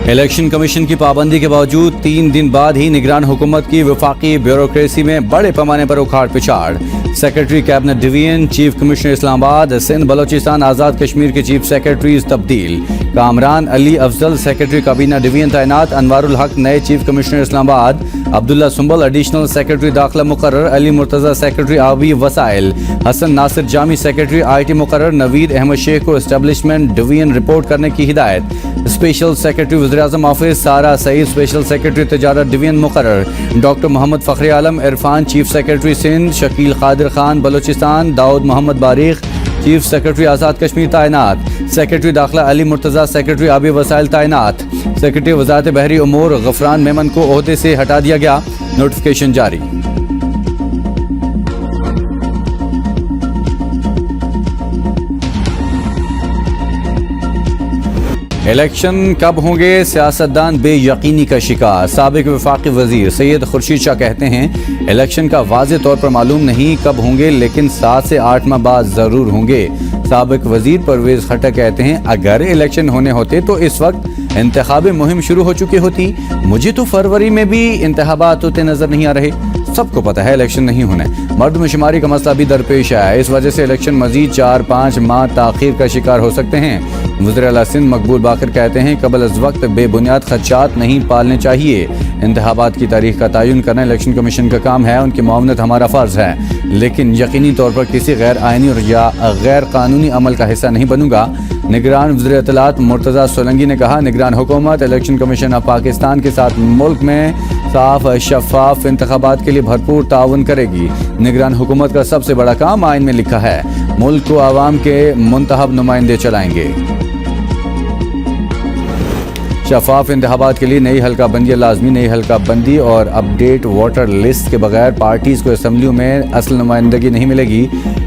Election commission की पाबंदी के बावजूद 3 दिन बाद ही निगरान हुकूमत की वफाकी ब्यूरोक्रेसी में बड़े पैमाने पर उखाड़ पिछाड़। Secretary cabinet division, chief commissioner Islamabad, Sindh Balochistan Azad Kashmir के चीफ सेक्रेटरीज तब्दील। कामरान अली अफजल सेक्रेटरी काबीना डिवीजन तैनात। अनवारुल हक नए chief commissioner Islamabad. Abdullah Sumbal additional secretary दाखिला मुकर्रर। अली मुर्तजा सेक्रेटरी आबी वसाइल। हसन नासिर जामी सेक्रेटरी IT मुकर्रर। नवीद अहमद शेख को एस्टेब्लिशमेंट डिवीजन रिपोर्ट करने की हिदायत। स्पेशल सेक्रेटरी वज़ीर-ए-आज़म ऑफिस सारा सईद स्पेशल सेक्रेटरी तिजारत डिवीजन मुकर्रर। डॉक्टर मोहम्मद फ़खरी आलम इरफान चीफ सेक्रेटरी सिंध। शकील कादिर खान बलोचिस्तान। दाऊद मोहम्मद बारिक चीफ सेक्रेटरी आज़ाद कश्मीर तैनात। सेक्रेटरी दाखिला अली मुर्तजा सेक्रेटरी आबी वसाइल तैनात। सेक्रेटरी वज़ारत बहरी उमूर गफरान मेमन को ओहदे से हटा दिया गया। नोटिफिकेशन जारी। इलेक्शन कब होंगे, सियासतदान बेयकीनी का शिकार। साबिक वफाकी वजीर सैयद खुर्शीद शाह कहते हैं इलेक्शन का वाज़े तौर पर मालूम नहीं कब होंगे, लेकिन 7 से 8 माह बाद जरूर होंगे। साबिक वजीर परवेज खट्टर कहते हैं अगर इलेक्शन होने होते तो इस वक्त इंतखाबी मुहिम शुरू हो चुकी होती। मुझे तो फरवरी में भी इंतखाबात होते नजर नहीं आ रहे। सबको पता है इलेक्शन नहीं होने। मर्दमशुमारी का मसला भी दरपेश आया है। इस वजह से इलेक्शन मजीद 4-5 माह ताखीर का शिकार हो सकते हैं। वज़ीर आला सिंध मकबूल बाकर कहते हैं कबल अज़ वक्त बेबुनियाद खदशात नहीं पालने चाहिए। इंतखाबात की तारीख का तयन करना इलेक्शन कमीशन का काम है, उनकी मुआवनत हमारा फ़र्ज़ है, लेकिन यकीनी तौर पर किसी गैर आइनी और या गैर कानूनी अमल का हिस्सा नहीं बनूंगा। निगरान वज़ीर इत्तलात मुर्तज़ा सोलंकी ने कहा निगरान हुकूमत इलेक्शन कमीशन ऑफ पाकिस्तान के साथ मुल्क में साफ शफाफ इंतखाबात के लिए भरपूर ताउन करेगी। निगरान हुकूमत का सबसे बड़ा काम आइन में लिखा है, मुल्क को आवाम के मुंतखब नुमाइंदे चलाएंगे। शफाफ इंतखाबात के लिए नई हल्का बंदी लाजमी। नई हल्का बंदी और अपडेट वोटर लिस्ट के बगैर पार्टीज को असम्बलियों में असल नुमाइंदगी नहीं मिलेगी।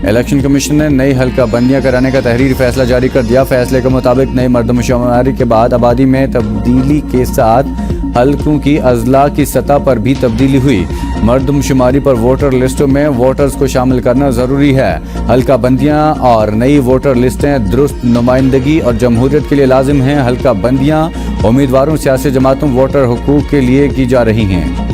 इलेक्शन कमीशन ने नई हल्का बंदियाँ कराने का तहरीरी फैसला जारी कर दिया। फैसले के मुताबिक नई मर्दमशुमारी के बाद आबादी में तब्दीली के साथ हल्कों की अजला की सतह पर भी तब्दीली हुई। मर्दमशुमारी पर वोटर लिस्टों में वोटर्स को शामिल करना जरूरी है। हल्का बंदियाँ और नई वोटर लिस्टें दुरुस्त नुमाइंदगी और जमहूरियत के लिए लाजिम हैं। हल्का बंदियाँ उम्मीदवारों, सियासी जमातों, वोटर हुकूक के लिए की जा रही हैं।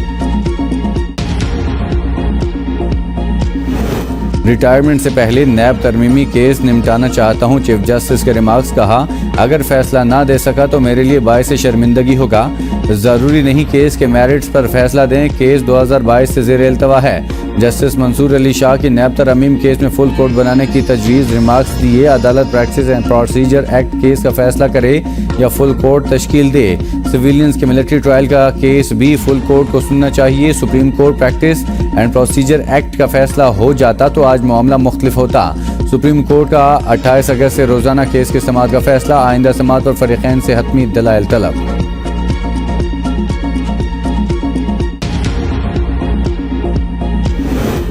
रिटायरमेंट से पहले नैब तरमीमी केस निपटाना चाहता हूं, चीफ जस्टिस के रिमार्क्स। कहा अगर फैसला ना दे सका तो मेरे लिए बायस शर्मिंदगी होगा। जरूरी नहीं केस के मेरिट्स पर फैसला दें, केस 2022 से ज़ेर इल्तवा है। जस्टिस मंसूर अली शाह की नैब तरमीम केस में फुल कोर्ट बनाने की तजवीज़। रिमार्क्स दिए अदालत practice and procedure act case का फैसला करे या फुल कोर्ट तश्कील दे। सिविलियंस के मिलिट्री ट्रायल का केस भी फुल कोर्ट को सुनना चाहिए। Supreme court practice and procedure act का फैसला हो जाता तो आज मामला मुख्तलिफ होता। सुप्रीम कोर्ट का 28 अगस्त से रोजाना केस के समाअत का फैसला। आइंदा समाअत और फरीकैन से हतमी दलाइल तलब।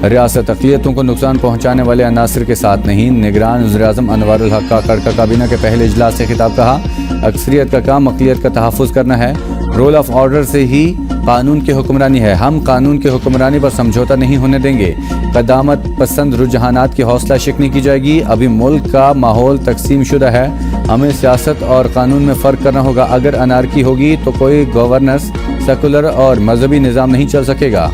रियासत अक़लियतों को नुकसान पहुंचाने वाले अनासर के साथ नहीं। निगरान वज़ीर-ए-आज़म अनवारुल हक का कड़का काबीना के पहले इजलास से खिताब। कहा अक्सरियत का काम अक़लियत का तहफ़्फ़ुज़ करना है। रोल ऑफ ऑर्डर से ही कानून की हुक्मरानी है। हम कानून की हुक्मरानी पर समझौता नहीं होने देंगे। क़दामत पसंद रुझानात की हौसला शिकनी की जाएगी। अभी मुल्क का माहौल तकसीम शुदा है। हमें सियासत और कानून में फ़र्क करना होगा। अगर अनारकी होगी तो कोई गवर्नेंस, सेकुलर और मजहबी निज़ाम नहीं चल सकेगा।